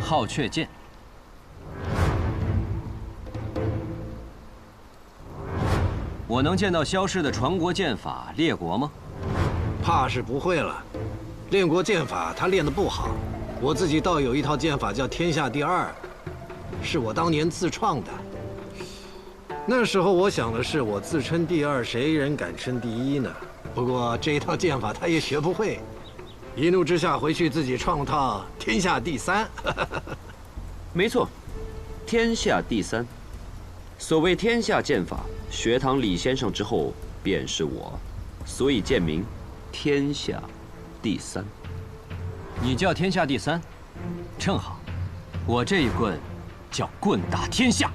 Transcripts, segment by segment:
好雀剑，我能见到消失的传国剑法列国吗？怕是不会了。练国剑法他练得不好，我自己倒有一套剑法叫天下第二，是我当年自创的。那时候我想的是，我自称第二，谁人敢称第一呢？不过这一套剑法他也学不会。 一怒之下回去自己创套天下第三。没错，天下第三。所谓天下剑法，学堂李先生之后便是我，所以剑名天下第三。你叫天下第三，正好，我这一棍叫棍打天下。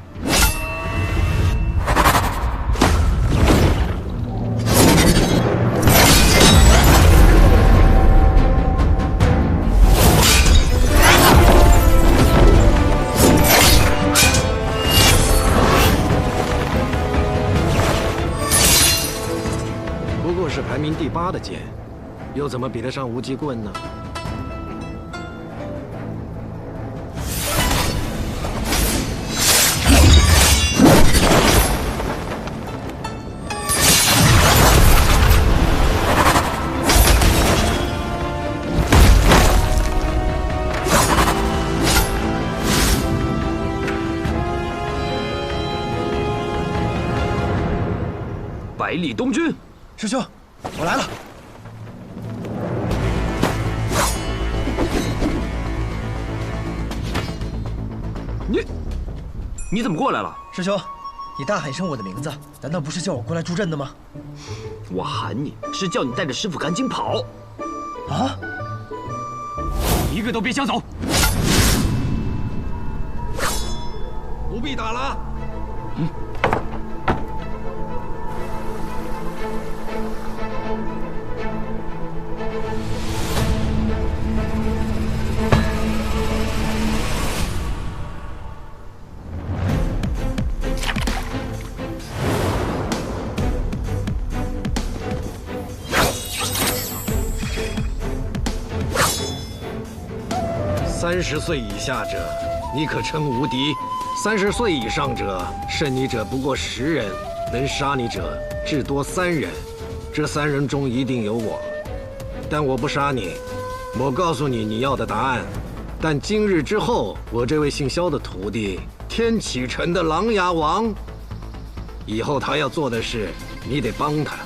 是排名第8的剑，又怎么比得上无极棍呢？百里东军，师兄。 我来了。你怎么过来了？师兄，你大喊一声我的名字，难道不是叫我过来助阵的吗？我喊你是叫你带着师傅赶紧跑。啊！一个都别想走！不必打了。嗯。 30岁以下者，你可称无敌；30岁以上者，胜你者不过10人，能杀你者至多3人。这3人中一定有我，但我不杀你。我告诉你你要的答案，但今日之后，我这位姓萧的徒弟，天启城的琅琊王，以后他要做的事，你得帮他。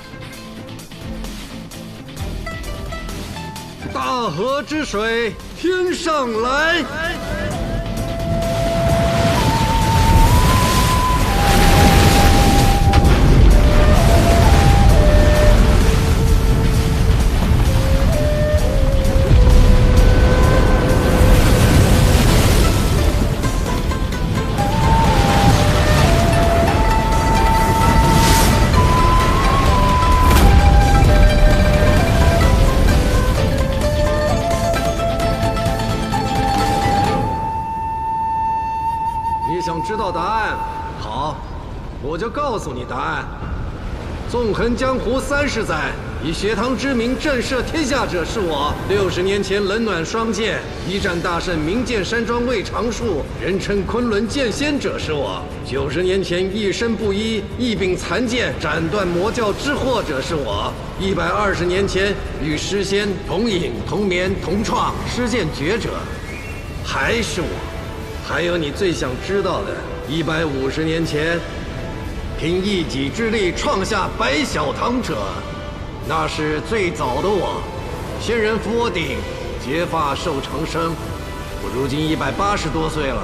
大河之水。天上来！想知道答案？好，我就告诉你答案。纵横江湖30载，以学堂之名震慑天下者是我。60年前冷暖双剑，一战大胜名剑山庄魏长树，人称昆仑剑仙者是我。90年前一身不衣，一柄残剑斩断魔教之祸者是我。120年前与诗仙同饮同眠同创，施剑绝者还是我。还有你最想知道的，150年前凭一己之力创下白小堂者，那是最早的我。仙人扶我顶，结发寿长生。我如今180多岁了，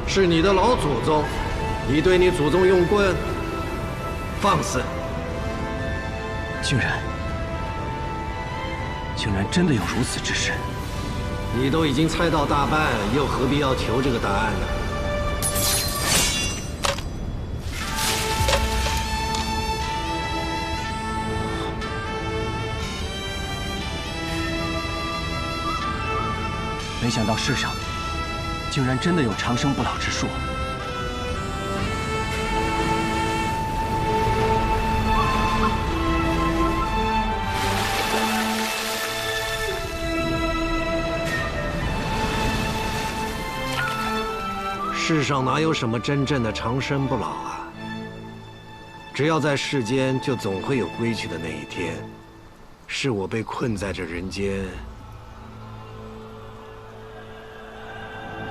是你的老祖宗。你对你祖宗用棍，放肆！竟然真的有如此之事！你都已经猜到大半，又何必要求这个答案呢？没想到世上竟然真的有长生不老之术。世上哪有什么真正的长生不老啊？只要在世间，就总会有归去的那一天。是我被困在这人间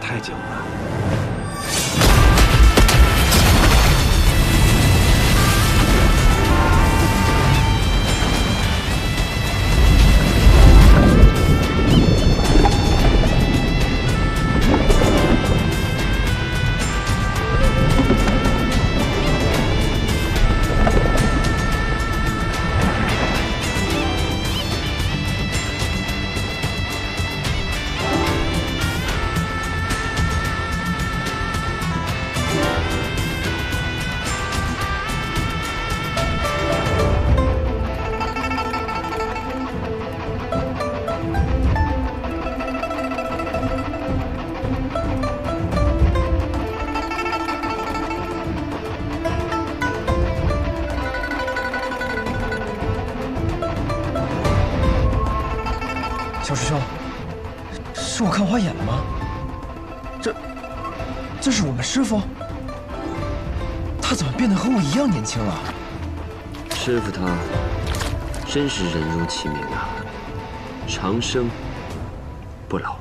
太久了。小师兄，是我看花眼了吗？这是我们师傅，他怎么变得和我一样年轻了？师傅他真是人如其名啊，长生不老。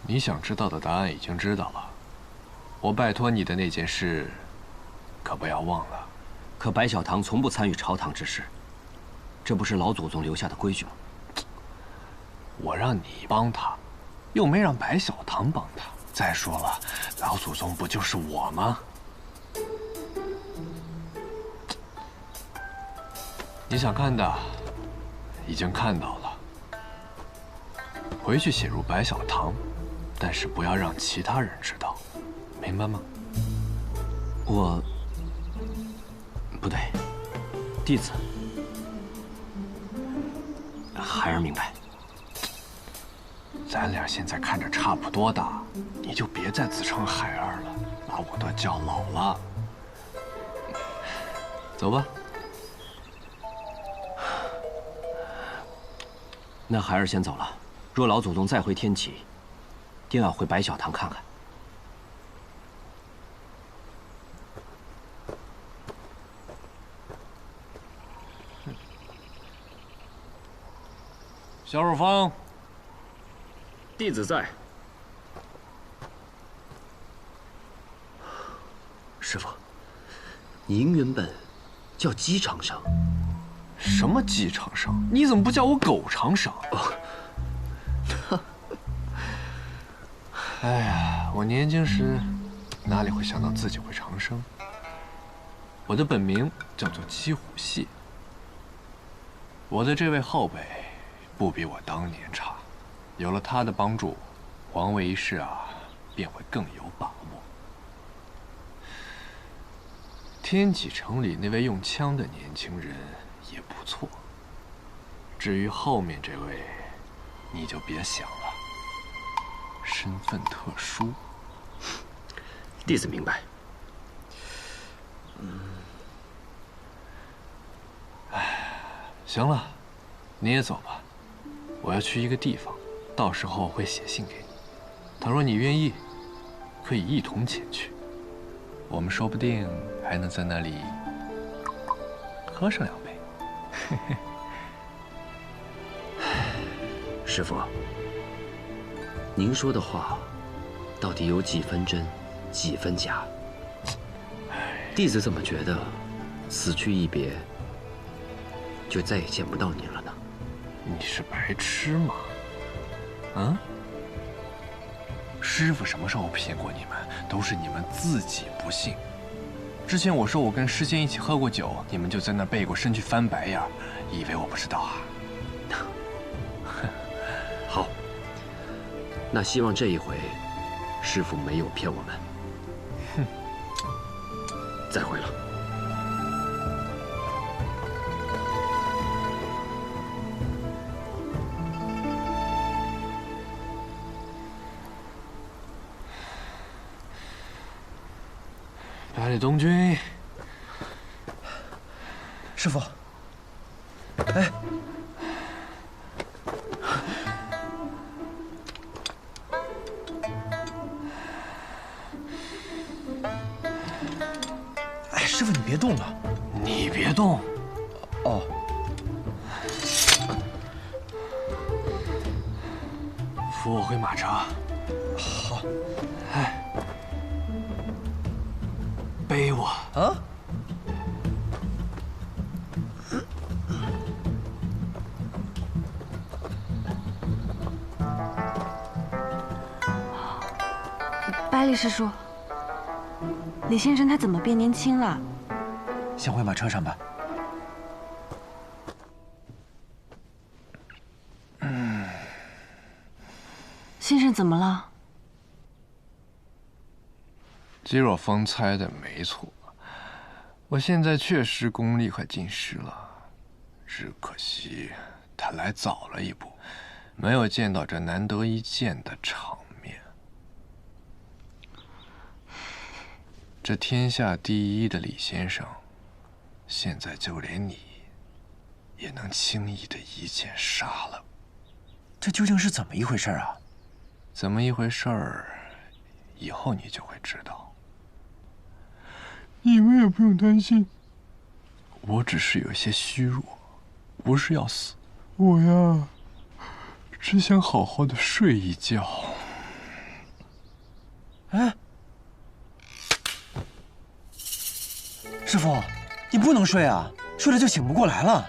你想知道的答案已经知道了，我拜托你的那件事，可不要忘了。可白小堂从不参与朝堂之事，这不是老祖宗留下的规矩吗？我让你帮他，又没让白小堂帮他。再说了，老祖宗不就是我吗？你想看的，已经看到了。回去写入白小堂。但是不要让其他人知道，明白吗？我不对，弟子孩儿明白。咱俩现在看着差不多大，你就别再自称孩儿了，把我都叫老了。走吧。那孩儿先走了。若老祖宗再回天启，定要回白小堂看看。小乳峰，弟子在。师傅，您原本叫鸡长生。什么鸡长生？你怎么不叫我狗长生？哎呀，我年轻时哪里会想到自己会长生？我的本名叫做鸡虎蟹。我的这位后辈不比我当年差，有了他的帮助，皇位一事啊便会更有把握。天启城里那位用枪的年轻人也不错。至于后面这位，你就别想了，身份特殊。弟子明白。行了，你也走吧，我要去一个地方，到时候会写信给你。倘若你愿意，可以一同前去。我们说不定还能在那里喝上2杯。师傅，您说的话，到底有几分真，几分假？弟子怎么觉得，此去一别，就再也见不到您了呢？你是白痴吗？嗯？师傅什么时候骗过你们？都是你们自己不信。之前我说我跟师仙一起喝过酒，你们就在那背过身去翻白眼，以为我不知道啊？好，那希望这一回，师傅没有骗我们。哼，再会了。百里东君，师傅，哎，哎，师傅你别动了，你别动。哦，扶我回马车。好。哎。背我啊！百里师叔，李先生他怎么变年轻了？先回马车上吧。先生怎么了？姬若风猜的没错，我现在确实功力快尽失了，只可惜他来早了一步，没有见到这难得一见的场面。这天下第一的李先生，现在就连你也能轻易的一剑杀了。这究竟是怎么一回事啊？怎么一回事儿？以后你就会知道。你们也不用担心，我只是有些虚弱，不是要死。我呀，只想好好的睡一觉。哎，师傅，你不能睡啊，睡了就醒不过来了。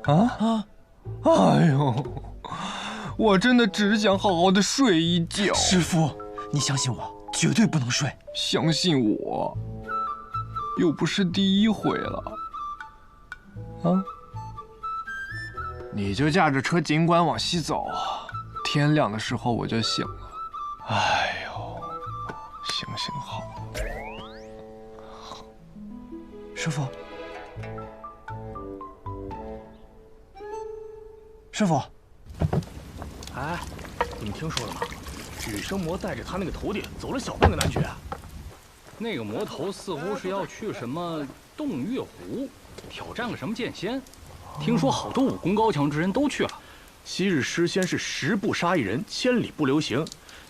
啊！哎呦！我真的只想好好的睡一觉。师傅，你相信我，绝对不能睡。相信我，又不是第一回了。啊！你就驾着车尽管往西走，天亮的时候我就醒了。哎呦，行行好。师傅，师傅。哎，你们听说了吗？羽生魔带着他那个徒弟走了小半个南绝。那个魔头似乎是要去什么洞月湖，挑战个什么剑仙。听说好多武功高强之人都去了。昔日师仙是10步杀一人，千里不留行。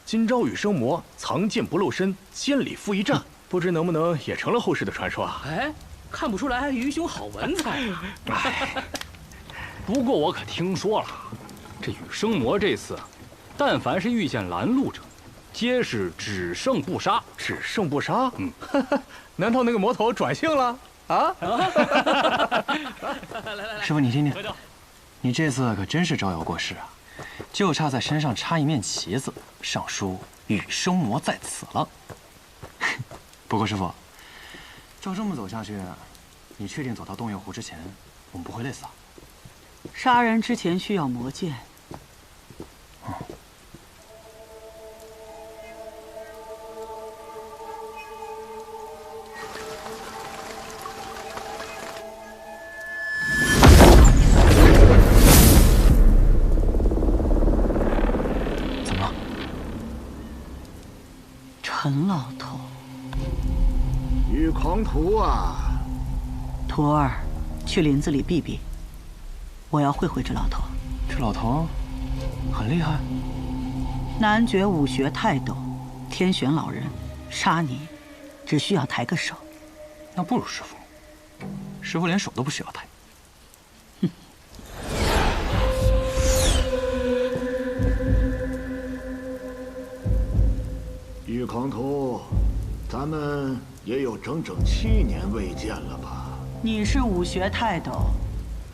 今朝羽生魔藏剑不露身，千里赴一战。不知能不能也成了后世的传说啊？哎，看不出来于兄好文采啊。不过我可听说了，这羽生魔这次，但凡是遇见拦路者，皆是只胜不杀。只胜不杀？难道那个魔头转性了啊？师傅，你听听，你这次可真是招摇过市啊，就差在身上插一面旗子，上书“羽生魔在此”了。不过师傅，照这么走下去，你确定走到洞月湖之前，我们不会累死啊？杀人之前需要魔剑。怎么了？陈老头。羽狂徒啊！徒儿，去林子里避避。我要会会这老头。这老头很厉害。男爵武学泰斗，天选老人，杀你只需要抬个手。那不如师傅，师傅连手都不需要抬。羽狂徒，咱们也有整整7年未见了吧？你是武学泰斗，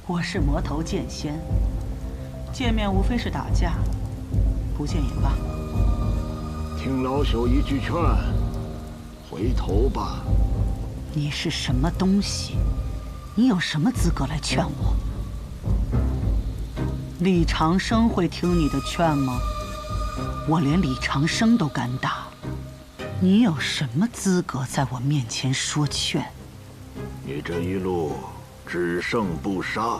我是魔头剑仙，见面无非是打架，不见也罢。听老朽一句劝，回头吧。你是什么东西？你有什么资格来劝我？李长生会听你的劝吗？我连李长生都敢打，你有什么资格在我面前说劝？你这一路只胜不杀，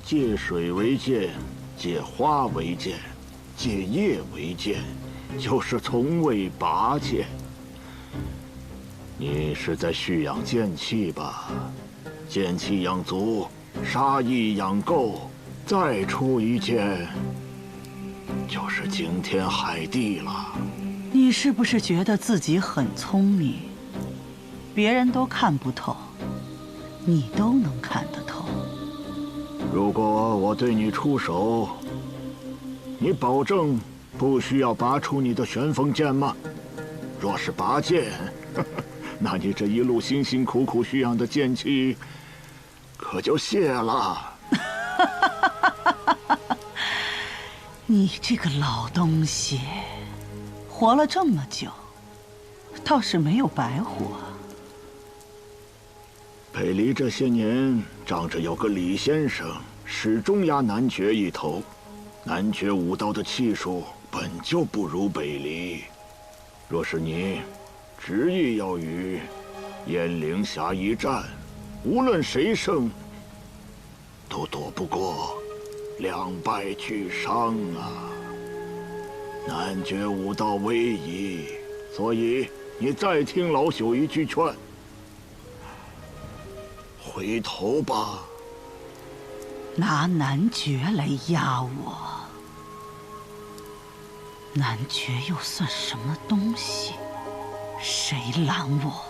借水为剑，借花为剑，借叶为剑，就是从未拔剑。你是在蓄养剑气吧？剑气养足，杀意养够，再出一剑，就是惊天海地了。你是不是觉得自己很聪明？别人都看不透，你都能看得透。如果我对你出手，你保证不需要拔出你的旋风剑吗？若是拔剑，那你这一路辛辛苦苦蓄养的剑气，可就泄了。你这个老东西，活了这么久，倒是没有白活。北离这些年仗着有个李先生，始终压男爵一头。男爵武道的气数本就不如北离，若是你执意要与燕灵峡一战，无论谁胜，都躲不过两败俱伤啊！男爵武道威仪，所以你再听老朽一句劝，回头吧。拿男爵来压我，男爵又算什么东西？谁拦我，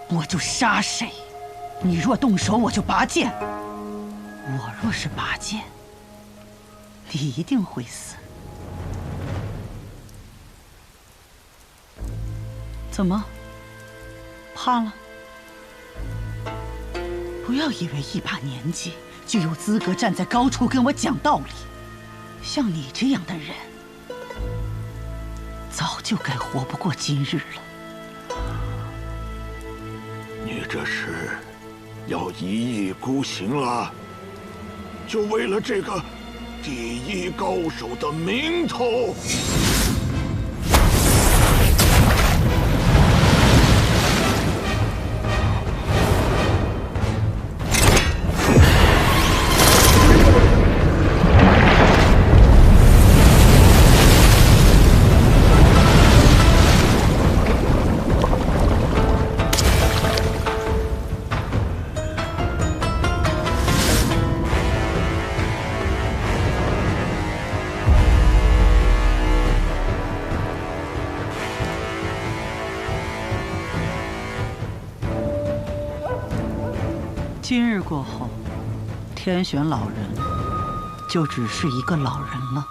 我就杀谁。你若动手，我就拔剑。我若是拔剑，你一定会死。怎么？怕了？不要以为一把年纪就有资格站在高处跟我讲道理。像你这样的人，早就该活不过今日了。你这是要一意孤行了？就为了这个第一高手的名头？今日过后，天选老人就只是一个老人了。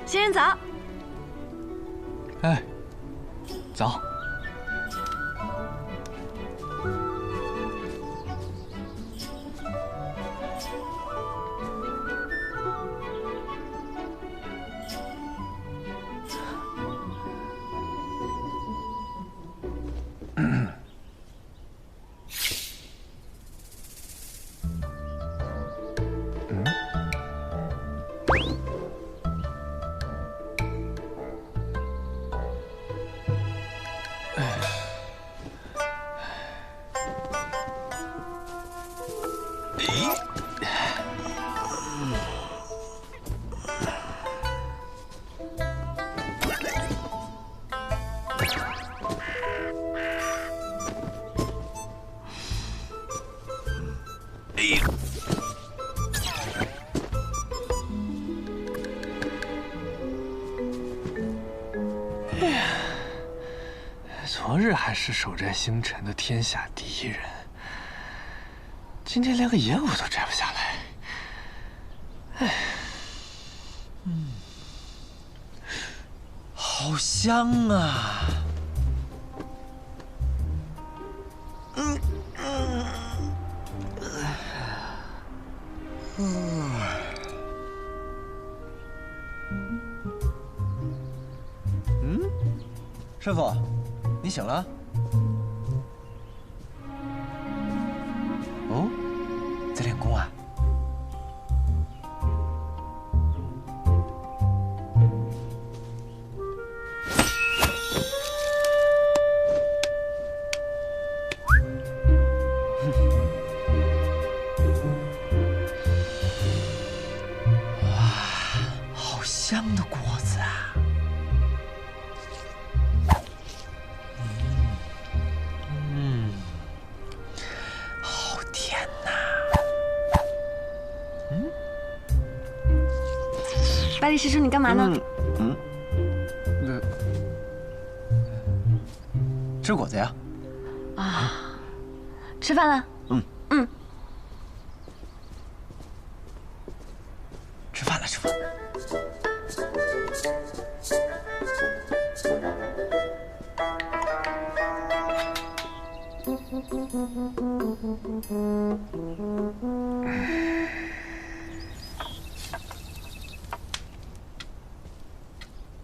仙人早。哎，早。昨日还是守寨星辰的天下第一人，今天连个野武都摘不下来。哎，好香啊！师傅，你醒了？哦，在练功啊？哇，好香的果子啊！百里师叔，你干嘛呢？吃果子呀。啊，吃饭了。吃饭了，师傅。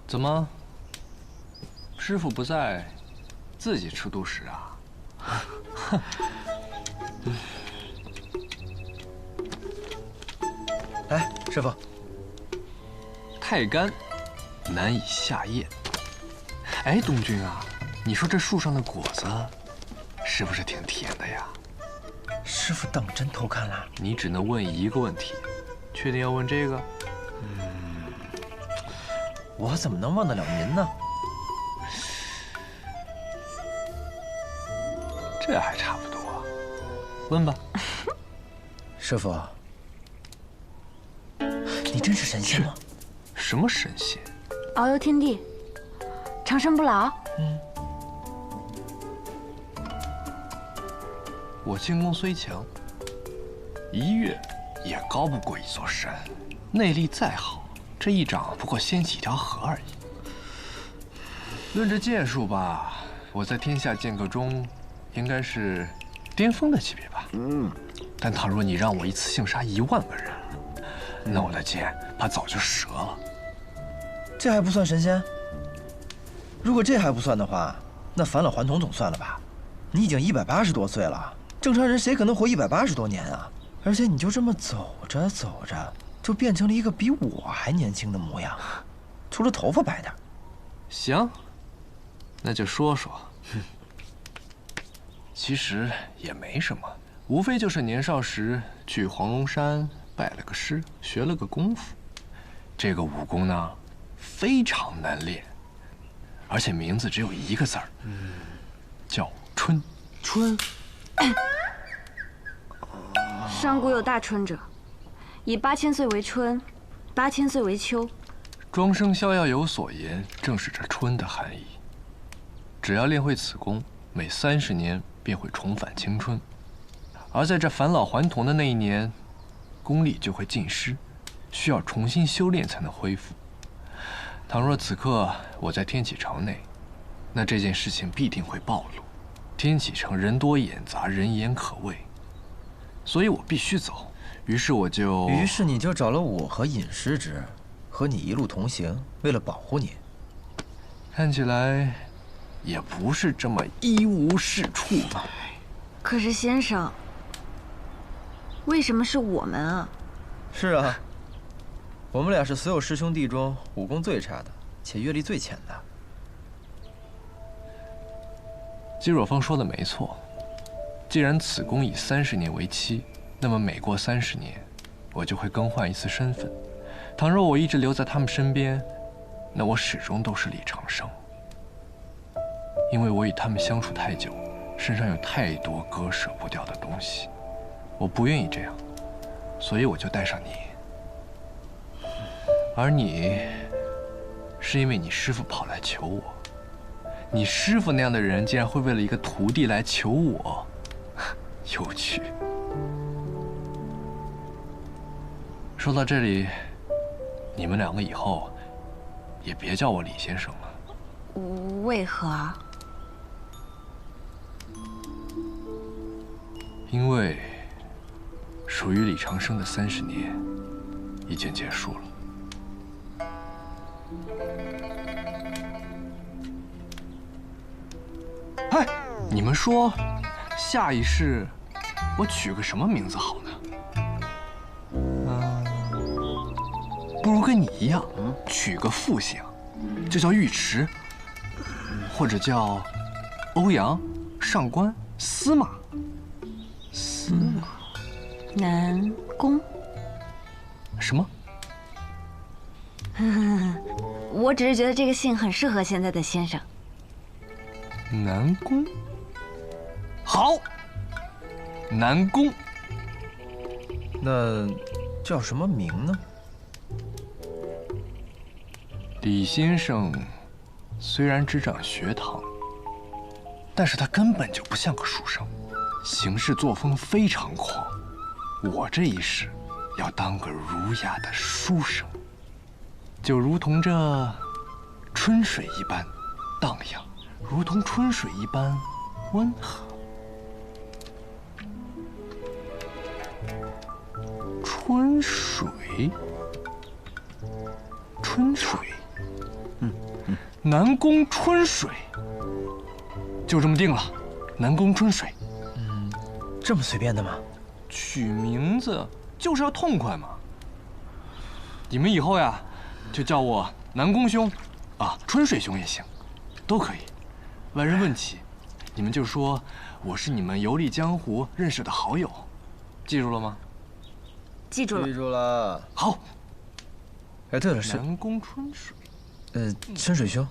怎么，师傅不在，自己吃独食啊？来，师傅。太干，难以下咽。哎，东君啊，你说这树上的果子，是不是挺甜的呀？师傅当真偷看了？你只能问一个问题，确定要问这个？我怎么能忘得了您呢？这还差不多，问吧。师傅，你真是神仙吗？什么神仙？遨游天地，长生不老。我轻功虽强，一跃也高不过一座山。内力再好，这一掌不过掀起一条河而已。论这剑术吧，我在天下剑客中，应该是巅峰的级别吧。但倘若你让我一次性杀1万个人，那我的剑怕早就折了。这还不算神仙？如果这还不算的话，那返老还童总算了吧？你已经180多岁了，正常人谁可能活180多年啊？而且你就这么走着走着，就变成了一个比我还年轻的模样，除了头发白点。行，那就说说。其实也没什么，无非就是年少时去黄龙山拜了个师，学了个功夫。这个武功呢，非常难练，而且名字只有一个字儿，叫春。春。上古有大春者，以8000岁为春，8000岁为秋。庄生逍遥有所言，正是这春的含义。只要练会此功，每30年便会重返青春，而在这返老还童的那一年，功力就会尽失，需要重新修炼才能恢复。倘若此刻我在天启城内，那这件事情必定会暴露。天启城人多眼杂，人言可畏，所以我必须走。于是你就找了我和尹师侄，和你一路同行，为了保护你。看起来也不是这么一无是处嘛。可是先生，为什么是我们啊？是啊，我们俩是所有师兄弟中武功最差的，且阅历最浅的。姬若风说的没错，既然此功以30年为期，那么每过30年，我就会更换一次身份。倘若我一直留在他们身边，那我始终都是李长生。因为我与他们相处太久，身上有太多割舍不掉的东西，我不愿意这样，所以我就带上你。而你，是因为你师父跑来求我。你师父那样的人，竟然会为了一个徒弟来求我，有趣。说到这里，你们2个以后也别叫我李先生了。为何啊？因为属于李长生的30年已经结束了。哎，你们说，下一世我取个什么名字好呢？不如跟你一样，取个复姓，就叫尉迟，或者叫欧阳、上官、司马。司马，南宫。什么？我只是觉得这个姓很适合现在的先生。南宫，好，南宫。那叫什么名呢？李先生虽然执掌学堂，但是他根本就不像个书生，行事作风非常狂。我这一世要当个儒雅的书生，就如同这春水一般荡漾，如同春水一般温和。春水，春水，南宫春水，就这么定了。南宫春水，这么随便的吗？取名字就是要痛快嘛。你们以后呀，就叫我南宫兄，啊，春水兄也行，都可以。外人问起，你们就说我是你们游历江湖认识的好友，记住了吗？记住了。记住了。好。哎，对了，是南宫春水。春水兄，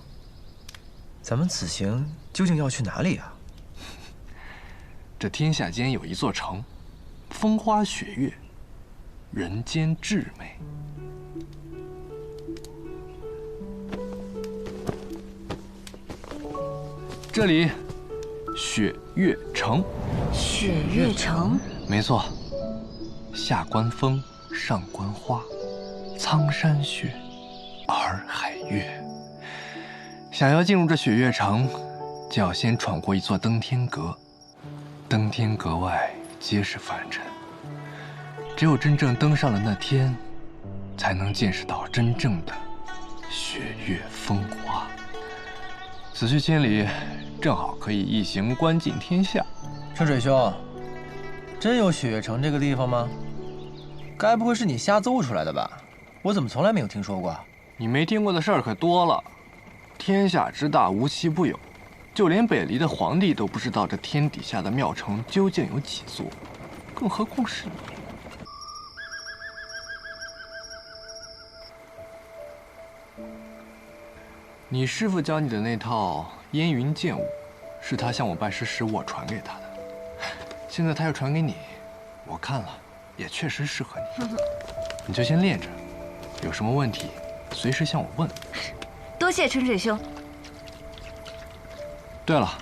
咱们此行究竟要去哪里啊？这天下间有一座城，风花雪月，人间至美。这里，雪月城。雪月城。没错，下观风，上观花，苍山雪，洱海月。想要进入这雪月城，就要先闯过一座登天阁。登天阁外皆是凡尘，只有真正登上了那天，才能见识到真正的雪月风华。此去千里，正好可以一行观尽天下。春水兄，真有雪月城这个地方吗？该不会是你瞎诌出来的吧？我怎么从来没有听说过？你没听过的事儿可多了。天下之大，无奇不有，就连北离的皇帝都不知道这天底下的庙城究竟有几座，更何况是你。你师父教你的那套烟云剑舞，是他向我拜师时我传给他的。现在他又传给你，我看了，也确实适合你。你就先练着，有什么问题，随时向我问。多谢春水兄。对了，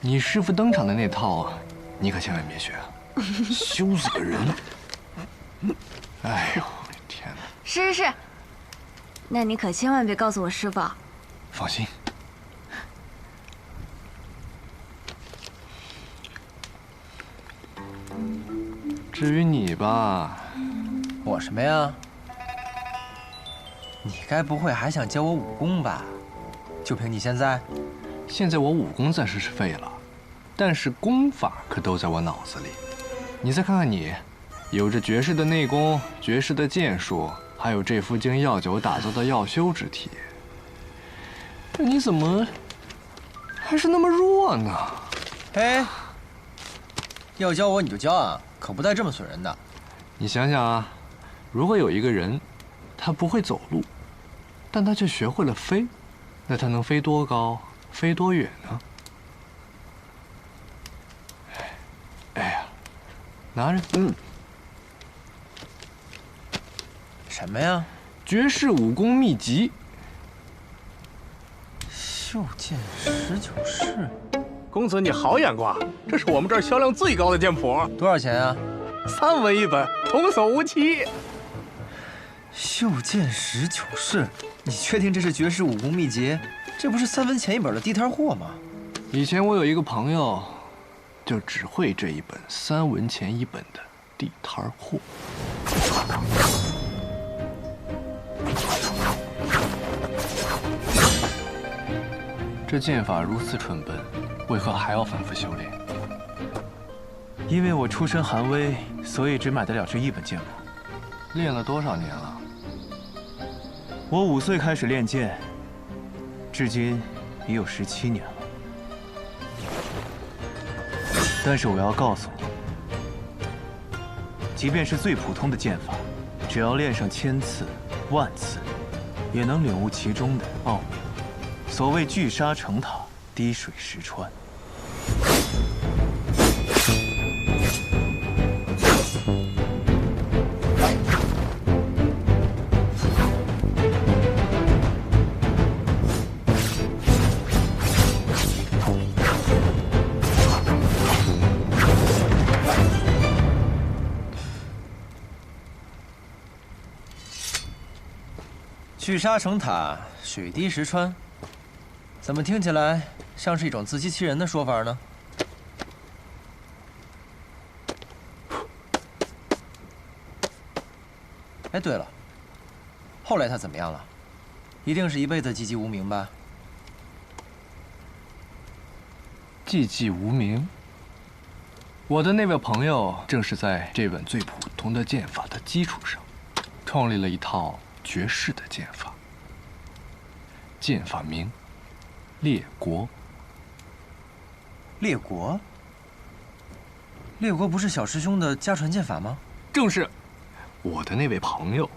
你师父登场的那套，你可千万别学啊，羞死个人！哎呦，天哪！是，那你可千万别告诉我师父。放心。至于你吧，我什么呀？你该不会还想教我武功吧？就凭你现在？现在我武功暂时是废了，但是功法可都在我脑子里。你再看看你，有着绝世的内功、绝世的剑术，还有这副经药酒打造的药修之体。这你怎么还是那么弱呢？嘿，要教我你就教啊，可不带这么损人的。你想想啊，如果有一个人，他不会走路，但他却学会了飞，那他能飞多高，飞多远呢？哎呀，拿着，什么呀？绝世武功秘籍。袖剑19式。公子你好眼光，这是我们这儿销量最高的剑谱。多少钱啊？3文一本，童叟无欺。袖剑19式，你确定这是绝世武功秘籍？这不是3文钱一本的地摊货吗？以前我有一个朋友，就只会这一本3文钱一本的地摊货。这剑法如此蠢笨，为何还要反复修炼？因为我出身寒微，所以只买得了这一本剑谱。练了多少年了？我5岁开始练剑，至今已有17年了。但是我要告诉你，即便是最普通的剑法，只要练上1000次、10000次，也能领悟其中的奥妙。所谓聚沙成塔，滴水石穿。聚沙成塔，水滴石穿，怎么听起来像是一种自欺欺人的说法呢？哎，对了，后来他怎么样了？一定是一辈子寂寂无名吧？寂寂无名。我的那位朋友正是在这本最普通的剑法的基础上，创立了一套绝世的剑法。剑法名列国。列国？列国不是小师兄的家传剑法吗？正是。我的那位朋友，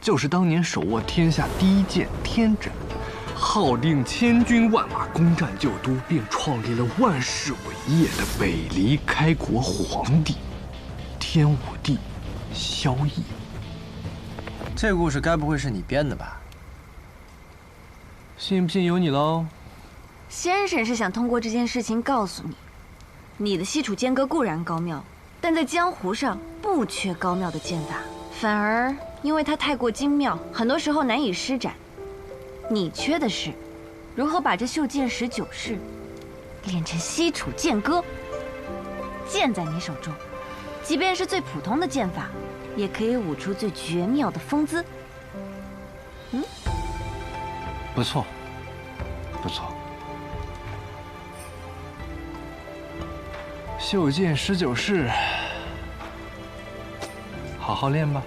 就是当年手握天下第一剑天斩，号令千军万马攻占旧都，并创立了万世伟业的北离开国皇帝天武帝萧绎。这故事该不会是你编的吧？信不信由你喽。先生是想通过这件事情告诉你，你的西楚剑歌固然高妙，但在江湖上不缺高妙的剑法，反而因为它太过精妙，很多时候难以施展。你缺的是如何把这袖剑19式练成西楚剑歌。剑在你手中，即便是最普通的剑法，也可以舞出最绝妙的风姿。不错，不错。袖剑19式，好好练吧。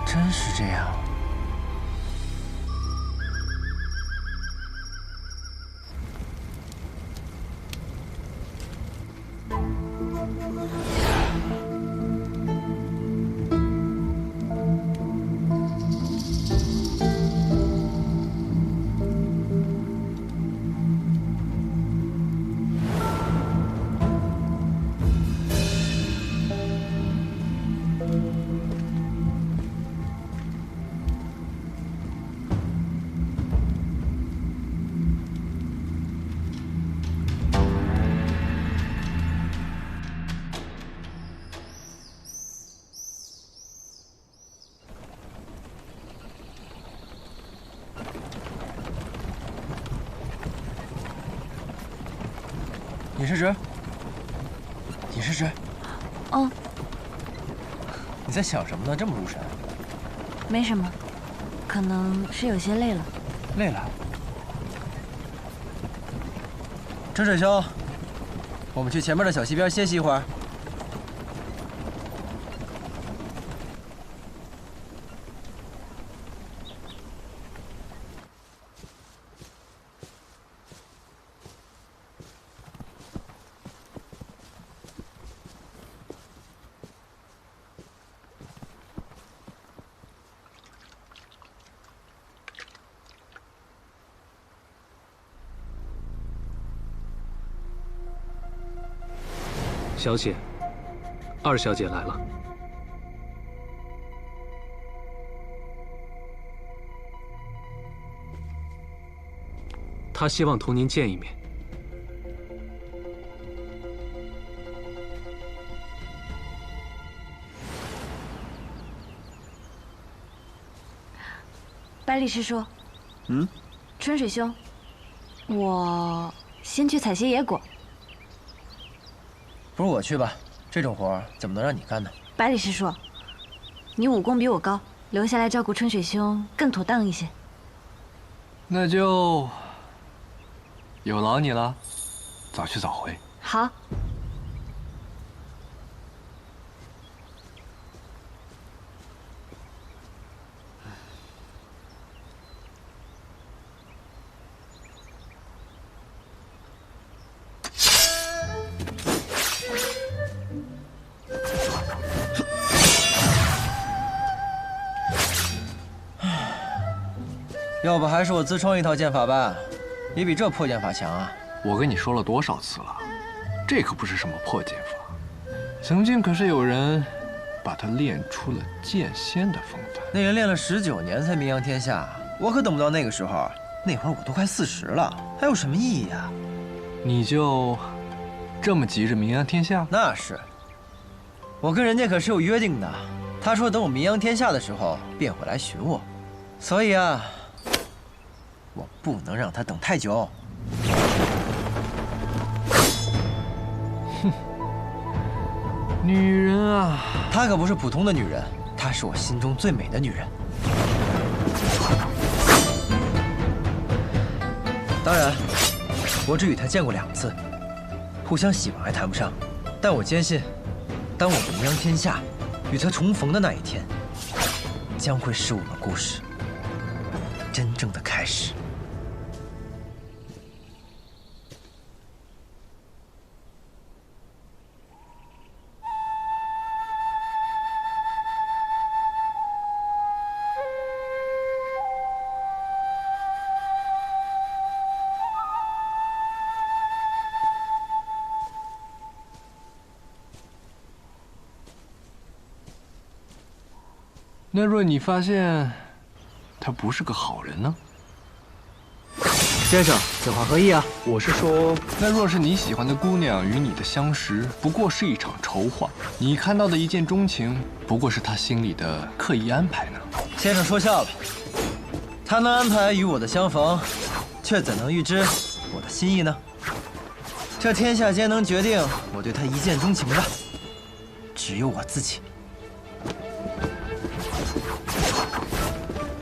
真是这样。尹世直，尹世直，哦，你在想什么呢？这么入神？没什么，可能是有些累了。累了。春水兄，我们去前面的小溪边歇息一会儿。小姐，二小姐来了。她希望同您见一面。百里师叔，春水兄，我先去采些野果。不如我去吧，这种活怎么能让你干呢？百里师叔，你武功比我高，留下来照顾春水兄更妥当一些。那就有劳你了，早去早回。好。要不还是我自创一套剑法吧，也比这破剑法强啊！我跟你说了多少次了，这可不是什么破剑法，曾经可是有人把它练出了剑仙的风范。那人练了19年才名扬天下，我可等不到那个时候。那会儿我都快40了，还有什么意义啊？你就这么急着名扬天下？那是，我跟人家可是有约定的。他说等我名扬天下的时候便会来寻我，所以啊，我不能让他等太久。哼，女人啊，她可不是普通的女人，她是我心中最美的女人。当然，我只与她见过2次，互相喜欢还谈不上，但我坚信，当我名扬天下，与她重逢的那一天，将会是我们故事真正的开始。那若你发现他不是个好人呢？先生，此话何意啊？我是说，那若是你喜欢的姑娘与你的相识不过是一场筹划，你看到的一见钟情不过是他心里的刻意安排呢？先生说笑了，他能安排与我的相逢，却怎能预知我的心意呢？这天下间能决定我对他一见钟情的，只有我自己。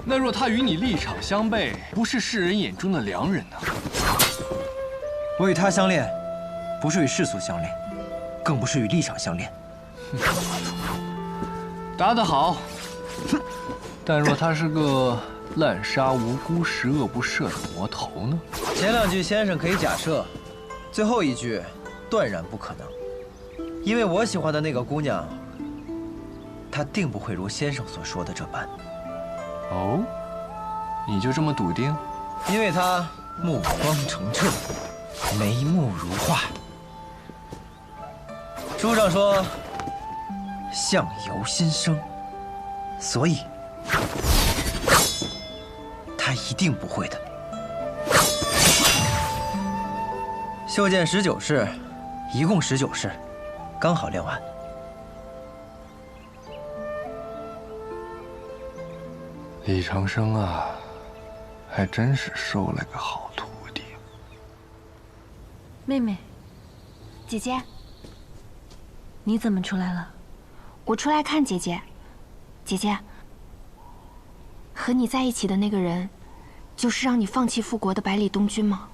那若他与你立场相悖，不是世人眼中的良人呢？我与他相恋，不是与世俗相恋，更不是与立场相恋。答得好。但若他是个滥杀无辜、十恶不赦的魔头呢？前2句先生可以假设，最后1句断然不可能，因为我喜欢的那个姑娘，她定不会如先生所说的这般。哦，你就这么笃定？因为她目光澄澈，眉目如画。书上说相由心生，所以她一定不会的。袖剑19式，一共19式，刚好练完。李长生啊，还真是收了个好徒弟。妹妹，姐姐，你怎么出来了？我出来看姐姐。姐姐，和你在一起的那个人，就是让你放弃复国的百里东军吗？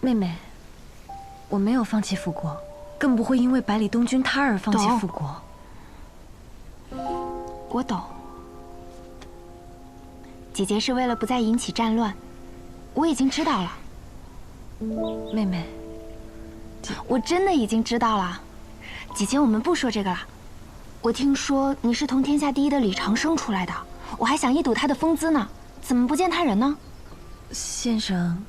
妹妹，我没有放弃复国，更不会因为百里东军他而放弃复国。我懂，姐姐是为了不再引起战乱，我已经知道了。妹妹，我真的已经知道了。姐姐，我们不说这个了。我听说你是同天下第一的李长生出来的，我还想一睹他的风姿呢，怎么不见他人呢？先生，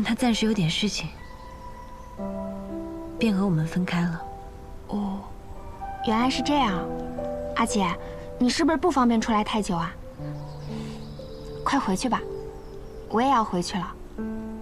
他暂时有点事情，便和我们分开了。哦，原来是这样。阿姐，你是不是不方便出来太久啊？快回去吧，我也要回去了。嗯。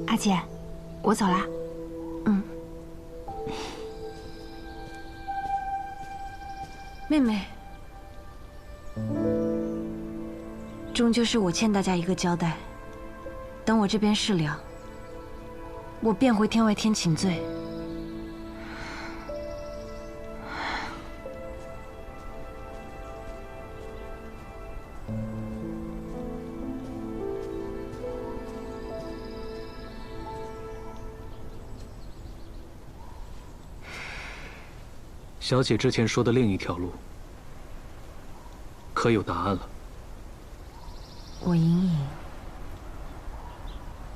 阿姐，我走啦。嗯。妹妹，终究是我欠大家一个交代。等我这边事了，我便回天外天请罪。小姐之前说的另一条路，可有答案了？我隐隐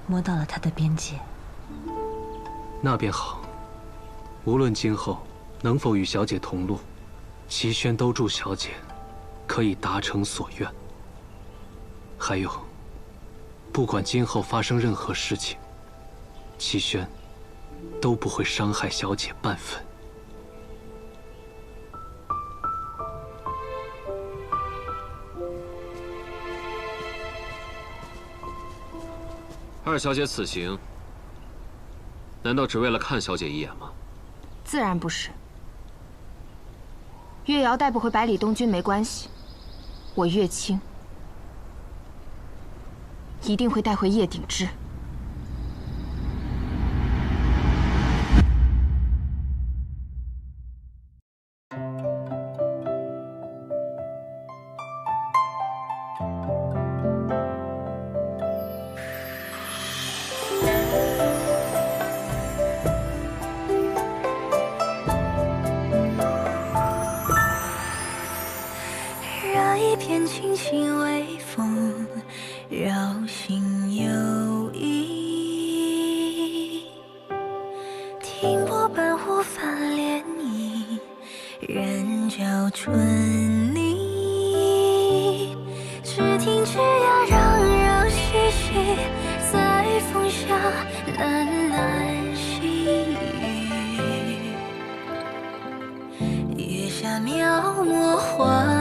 摸到了他的边界。那便好。无论今后能否与小姐同路，齐宣都祝小姐可以达成所愿。还有，不管今后发生任何事情，齐宣都不会伤害小姐半分。二小姐此行，难道只为了看小姐一眼吗？自然不是。岳瑶带不回百里东军没关系，我岳青一定会带回叶鼎之。一片轻轻微风，绕心游弋。听波般忽泛涟漪，人教春泥。只听枝桠攘攘嬉戏。描摹画